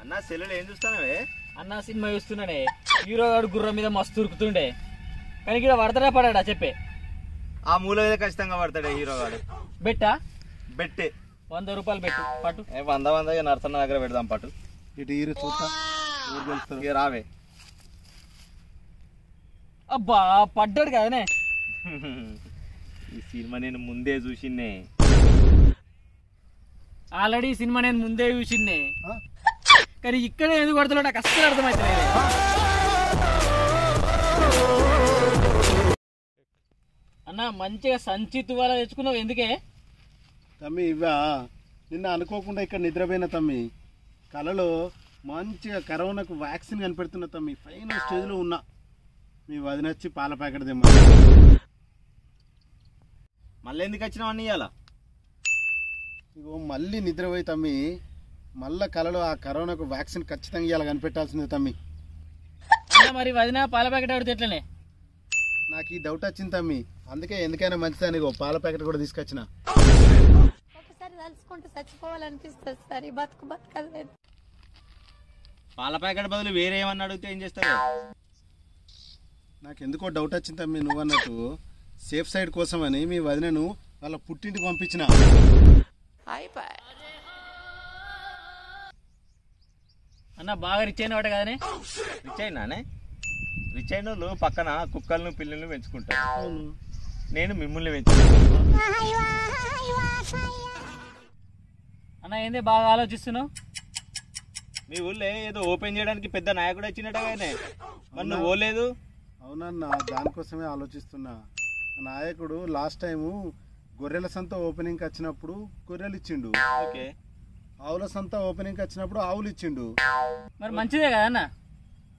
అన్న సెల్లులు ఏం చూస్తానవే? అన్న సినిమా చూస్తున్నాడే. హీరో గారు గుర్రం మీద మస్తు ఉరుకుతుండే, కానీ ఇక్కడ పడతాడా పడాడా చెప్పే. ఆ మూల మీద ఖచ్చితంగా పడతాడే హీరో గారు. బెట్టా? బెట్టే 100 రూపాయలు పెట్టు పట్టు. 100 నరసన్న దగ్గర పెడదాం పట్టు. ఇటు హీరో చూస్తా ఇక రావే. అబ్బా పడ్డాడు కదనే. ఈ సినిమా నేను ముందే చూసిన్నే. ఆల్రెడీ సినిమా నేను ముందే చూసిందే, కానీ ఇక్కడ ఎందుకు పడతాడో నాకు అస్సలు అర్థమవుతలేదు. అన్న మంచిగా సంచి తువాలా తెచ్చుకున్నావు ఎందుకే? తమ్మి ఇవా నిన్న అనుకోకుండా ఇక్కడ నిద్రపోయిన తమ్మి, కలలో మంచిగా కరోనాకు వ్యాక్సిన్ కనిపెడుతున్నా తమ్మి. ఫైనల్ స్టేజ్లో ఉన్నా. మీ వదినొచ్చి పాల ప్యాకెట్ తెమ్మ. మళ్ళీ ఎందుకు వచ్చినావన్నీ ఇవాళ? ఇగో మళ్ళీ నిద్రపోయి తమ్మి, మళ్ళా కలలో ఆ కరోనాకు వ్యాక్సిన్ ఖచ్చితంగా ఇవాళ కనిపెట్టాల్సిందే తమ్మి. అన్న మరి వదిన పాల ప్యాకెట్ ఆడితే ఎట్లనే? నాకు ఈ డౌట్ వచ్చింది తమ్మి, అందుకే ఎందుకైనా మంచిదని ఇగో పాల ప్యాకెట్ కూడా తీసుకొచ్చిన. ఒకసారి తలుచుకుంటూ చచ్చిపోవాలనిపిస్తుంది సార్. ఈ బతుకు బతకలేదు. పాల ప్యాకెట్ బదులు వేరే ఏమన్నా అడిగితే ఏం చేస్తావు? నాకు ఎందుకో డౌట్ వచ్చింది తమ్మి, నువ్వు అన్నట్టు సేఫ్ సైడ్ కోసమని మీ వదినను వాళ్ళ పుట్టింటికి పంపించిన. అన్న బాగా రిచ్ అయిన వాట కదనే? రిచ్ అయినానే? రిచ్ అయిన వాళ్ళు పక్కన కుక్కలను పిల్లలను పెంచుకుంటారు. నేను మిమ్మల్ని పెంచుకుంటాను. అన్న ఏంది బాగా ఆలోచిస్తున్నావు? మీ ఊళ్ళో ఏదో ఓపెన్ చేయడానికి పెద్ద నాయకుడు వచ్చినట్టుగానే, మరి నువ్వు పోలేదు? అవునన్నా, దానికోసమే ఆలోచిస్తున్నా. నాయకుడు లాస్ట్ టైము గొర్రెల సంత ఓపెనింగ్కి వచ్చినప్పుడు గొర్రెలు ఇచ్చిండు. ఓకే. ఆవుల సంత ఓపెనింగ్కి వచ్చినప్పుడు ఆవులు ఇచ్చిండు. మరి మంచిదే కదా అన్న?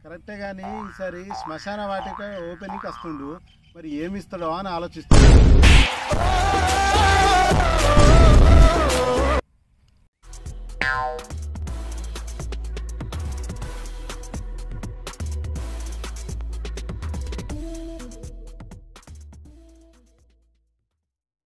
కరెక్టే, కానీ ఈసారి శ్మశాన వాటిక ఓపెనింగ్కి వస్తుండు. మరి ఏమి ఇస్తాడో అని ఆలోచిస్తున్నా.